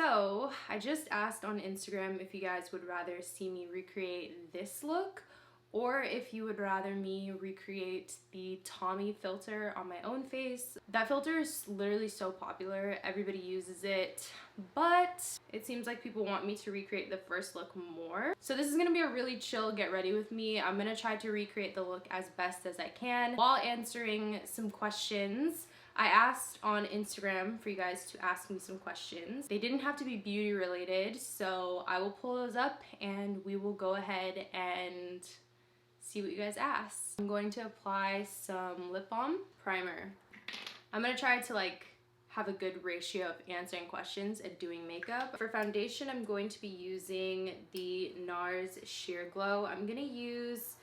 So I just asked on Instagram if you guys would rather see me recreate this look or if you would rather me recreate the Tommy filter on my own face. That filter is literally so popular, everybody uses it, but it seems like people want me to recreate the first look more. So this is gonna be a really chill get ready with me. I'm gonna try to recreate the look as best as I can while answering some questions. I asked on Instagram for you guys to ask me some questions. They didn't have to be beauty related, so I will pull those up and we will go ahead and see what you guys asked. I'm going to apply some lip balm primer. I'm gonna try to have a good ratio of answering questions and doing makeup. For foundation, I'm going to be using the NARS Sheer Glow. I'm gonna use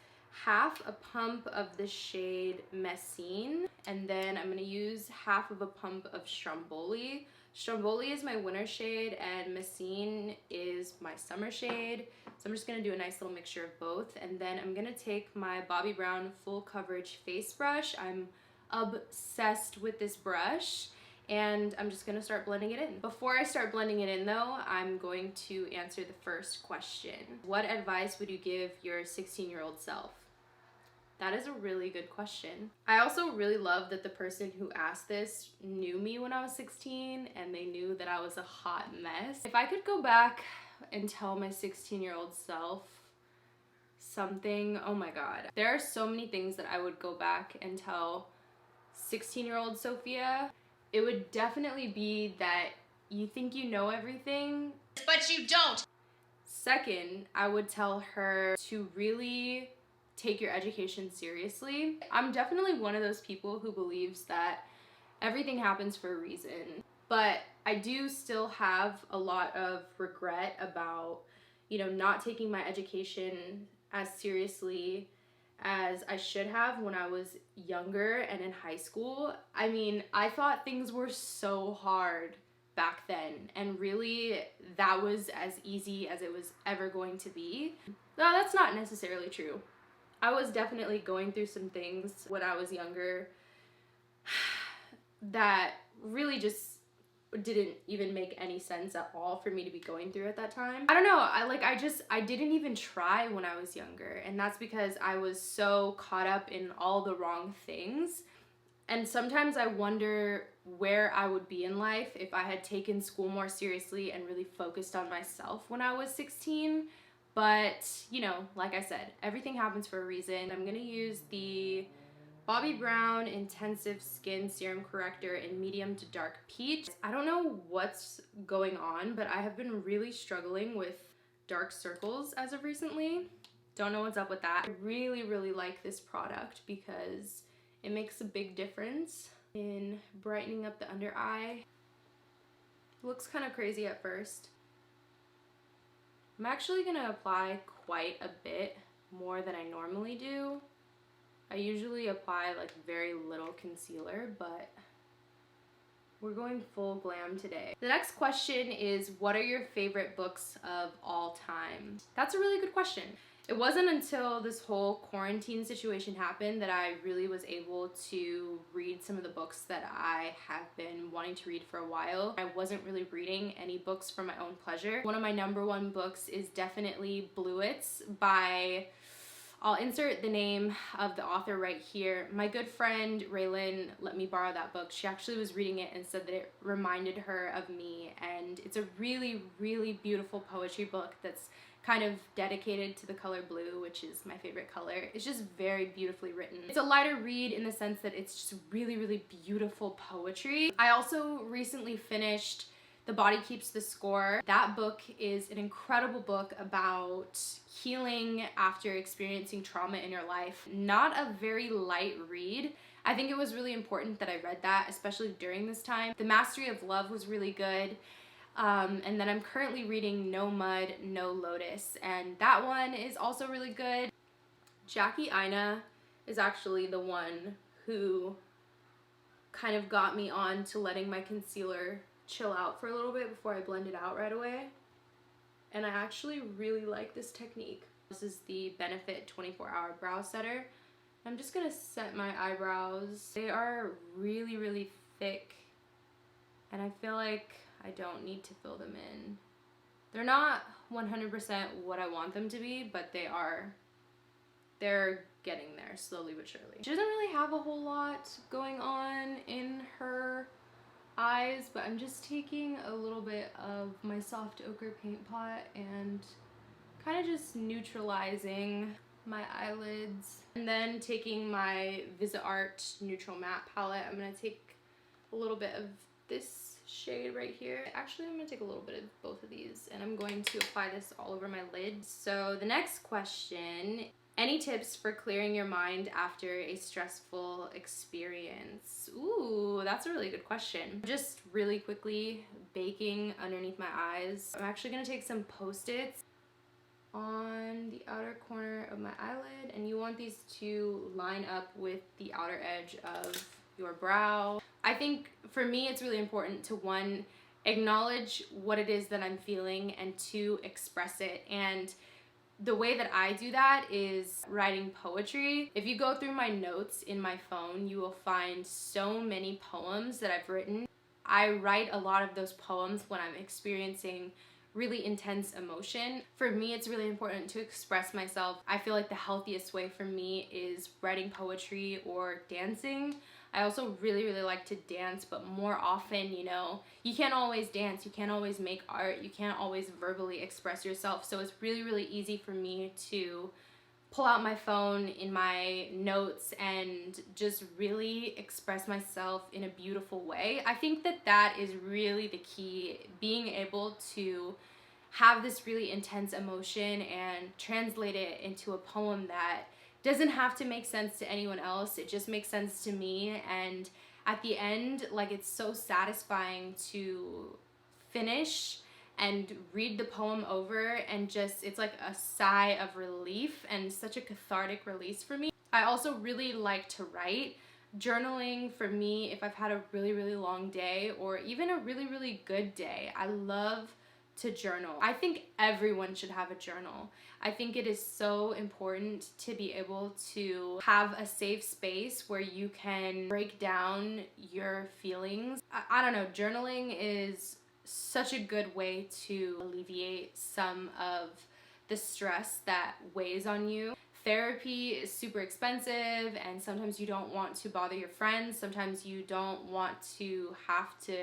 half a pump of the shade Messine, and then I'm gonna use half of a pump of Stromboli. Stromboli is my winter shade and Messine is my summer shade. So I'm just gonna do a nice little mixture of both. And then I'm gonna take my Bobbi Brown full coverage face brush. I'm obsessed with this brush and I'm just gonna start blending it in. Before I start blending it in though, I'm going to answer the first question. What advice would you give your 16-year-old self? That is a really good question. I also really love that the person who asked this knew me when I was 16 and they knew that I was a hot mess. If I could go back and tell my 16-year-old self something, oh my god. There are so many things that I would go back and tell 16-year-old Sophia. It would definitely be that you think you know everything, but you don't. Second, I would tell her to really take your education seriously. I'm definitely one of those people who believes that everything happens for a reason, but I do still have a lot of regret about, not taking my education as seriously as I should have when I was younger and in high school. I mean, I thought things were so hard back then, and really that was as easy as it was ever going to be. No, that's not necessarily true. I was definitely going through some things when I was younger that really just didn't even make any sense at all for me to be going through at that time. I don't know, I didn't even try when I was younger, and that's because I was so caught up in all the wrong things. And sometimes I wonder where I would be in life if I had taken school more seriously and really focused on myself when I was 16. But, like I said, everything happens for a reason. I'm gonna use the Bobbi Brown Intensive Skin Serum Corrector in medium to dark peach. I don't know what's going on, but I have been really struggling with dark circles as of recently. Don't know what's up with that. I really, really like this product because it makes a big difference in brightening up the under eye. Looks kind of crazy at first. I'm actually gonna apply quite a bit more than I normally do. I usually apply very little concealer, but we're going full glam today. The next question is, what are your favorite books of all time? That's a really good question. It wasn't until this whole quarantine situation happened that I really was able to read some of the books that I have been wanting to read for a while. I wasn't really reading any books for my own pleasure. One of my #1 books is definitely Bluets by, I'll insert the name of the author right here. My good friend Raylan let me borrow that book. She actually was reading it and said that it reminded her of me, and it's a really, really beautiful poetry book that's kind of dedicated to the color blue, which is my favorite color. It's just very beautifully written. It's a lighter read in the sense that it's just really, really beautiful poetry. I also recently finished The Body Keeps the Score. That book is an incredible book about healing after experiencing trauma in your life. Not a very light read. I think it was really important that I read that, especially during this time. The Mastery of Love was really good. And then I'm currently reading No Mud, No Lotus, and that one is also really good. Jackie Aina is actually the one who kind of got me on to letting my concealer chill out for a little bit before I blend it out right away. And I actually really like this technique. This is the Benefit 24-Hour Brow Setter. I'm just gonna set my eyebrows. They are really, really thick, and I feel like I don't need to fill them in. They're not 100% what I want them to be, but they're getting there slowly but surely. She doesn't really have a whole lot going on in her eyes, but I'm just taking a little bit of my soft ochre paint pot and kind of just neutralizing my eyelids. And then taking my viseart neutral matte palette, I'm gonna take a little bit of this shade right here. Actually, I'm gonna take a little bit of both of these, and I'm going to apply this all over my lids. So the next question, any tips for clearing your mind after a stressful experience? Ooh, that's a really good question. Just really quickly baking underneath my eyes. I'm actually gonna take some Post-its on the outer corner of my eyelid, and you want these to line up with the outer edge of your brow. I think for me it's really important to, one, acknowledge what it is that I'm feeling, and two, express it. And the way that I do that is writing poetry. If you go through my notes in my phone, you will find so many poems that I've written. I write a lot of those poems when I'm experiencing really intense emotion. For me, it's really important to express myself. I feel like the healthiest way for me is writing poetry or dancing. I also really like to dance, but more often, you know, you can't always dance, you can't always make art, you can't always verbally express yourself. So it's really easy for me to pull out my phone in my notes and just really express myself in a beautiful way. I think that that is really the key, being able to have this really intense emotion and translate it into a poem that doesn't have to make sense to anyone else. It just makes sense to me. And at the end, like, it's so satisfying to finish and read the poem over, and just, it's like a sigh of relief and such a cathartic release for me. I also really like to write. Journaling for me, if I've had a really long day or even a really good day, I love to journal. I think everyone should have a journal. I think it is so important to be able to have a safe space where you can break down your feelings. I don't know, journaling is such a good way to alleviate some of the stress that weighs on you. Therapy is super expensive, and sometimes you don't want to bother your friends. Sometimes you don't want to have to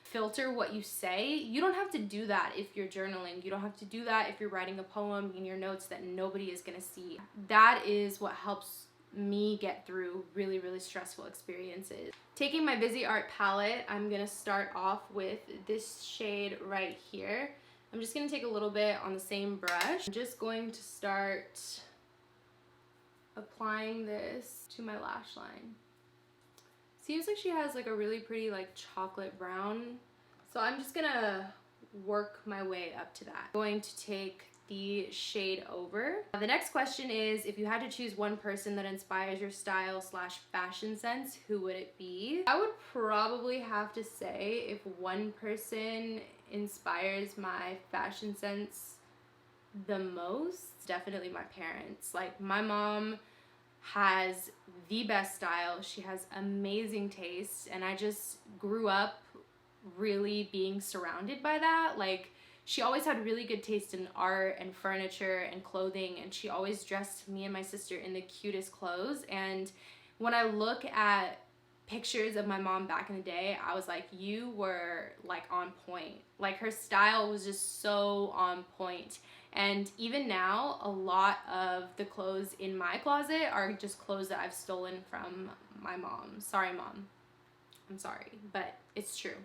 filter what you say. You don't have to do that if you're journaling. You don't have to do that if you're writing a poem in your notes that nobody is gonna see. That is what helps me get through really stressful experiences. Taking my viseart palette, I'm gonna start off with this shade right here. I'm just gonna take a little bit on the same brush. I'm just going to start applying this to my lash line. Seems like she has like a really pretty like chocolate brown. So I'm just gonna work my way up to that. I'm going to take the shade over. The next question is, if you had to choose one person that inspires your style / fashion sense, who would it be? I would probably have to say, if one person inspires my fashion sense the most, definitely my parents. Like, my mom has the best style. She has amazing taste, and I just grew up really being surrounded by that. Like, she always had really good taste in art and furniture and clothing, and she always dressed me and my sister in the cutest clothes. And when I look at pictures of my mom back in the day, I was like, you were like on point. Like, her style was just so on point. And even now, a lot of the clothes in my closet are just clothes that I've stolen from my mom. Sorry, Mom. I'm sorry, but it's true.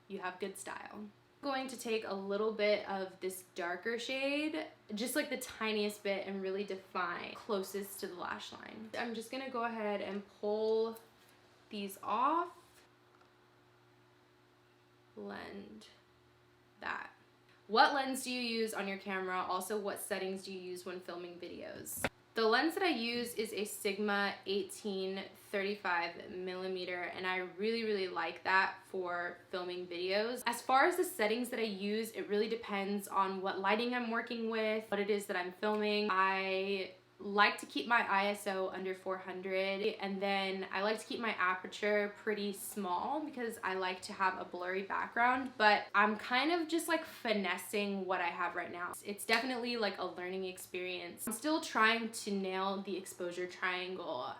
You have good style. I'm going to take a little bit of this darker shade, just like the tiniest bit, and really define closest to the lash line. I'm just gonna go ahead and pull these off, blend that. What lens do you use on your camera? Also, what settings do you use when filming videos? The lens that I use is a Sigma 18-35mm, and I really like that for filming videos. As far as the settings that I use, it really depends on what lighting I'm working with, what it is that I'm filming. I like to keep my ISO under 400, and then I like to keep my aperture pretty small because I like to have a blurry background, but I'm kind of just like finessing what I have right now. It's definitely like a learning experience. I'm still trying to nail the exposure triangle,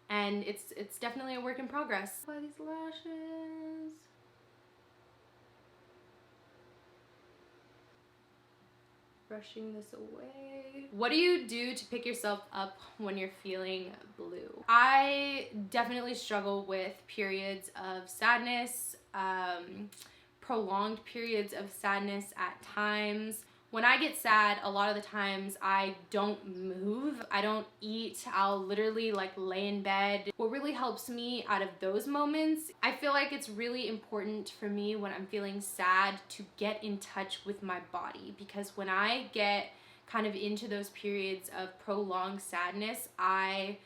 and it's definitely a work in progress. Apply these lashes. Brushing this away. What do you do to pick yourself up when you're feeling blue? I definitely struggle with periods of sadness, prolonged periods of sadness at times. When I get sad, a lot of the times I don't move, I don't eat, I'll literally like lay in bed. What really helps me out of those moments, I feel like it's really important for me when I'm feeling sad to get in touch with my body, because when I get kind of into those periods of prolonged sadness, I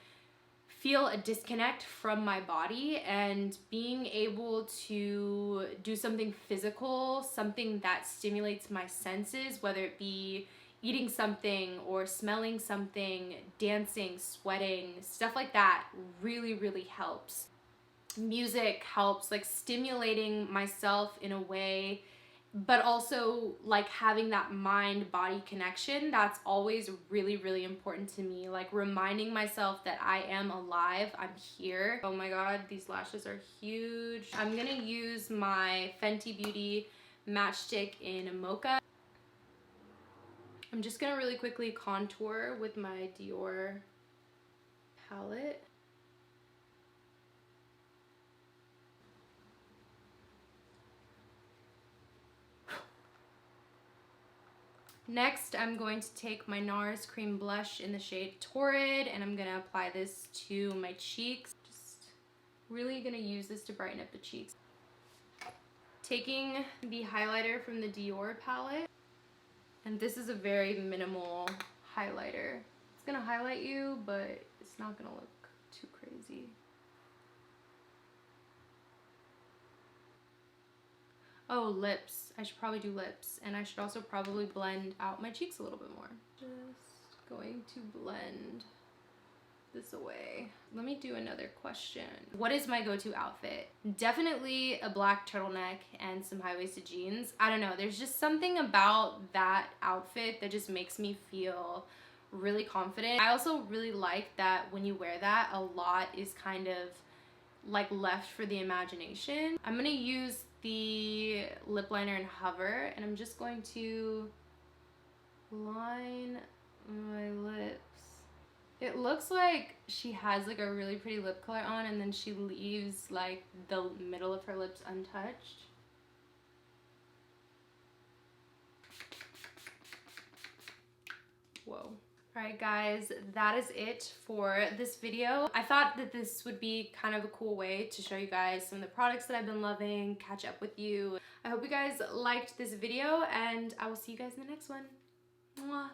feel a disconnect from my body, and being able to do something physical, something that stimulates my senses, whether it be eating something or smelling something, dancing, sweating, stuff like that really, really helps. Music helps, like stimulating myself in a way, but also like having that mind-body connection. That's always really, really important to me. Like reminding myself that I am alive, I'm here. Oh my God, these lashes are huge. I'm gonna use my Fenty Beauty matchstick in Mocha. I'm just gonna really quickly contour with my Dior palette. Next, I'm going to take my NARS Cream Blush in the shade Torrid, and I'm gonna apply this to my cheeks. Just really gonna use this to brighten up the cheeks. Taking the highlighter from the Dior palette, and this is a very minimal highlighter. It's gonna highlight you, but it's not gonna look too crazy. Oh, lips. I should probably do lips, and I should also probably blend out my cheeks a little bit more. Just going to blend this away. Let me do another question. What is my go-to outfit? Definitely a black turtleneck and some high-waisted jeans. I don't know, there's just something about that outfit that just makes me feel really confident. I also really like that when you wear that, a lot is kind of like left for the imagination. I'm gonna use the lip liner in Hover, and I'm just going to line my lips. It looks like she has like a really pretty lip color on, and then she leaves like the middle of her lips untouched. Whoa. Alright guys, that is it for this video. I thought that this would be kind of a cool way to show you guys some of the products that I've been loving, catch up with you. I hope you guys liked this video, and I will see you guys in the next one. Mwah.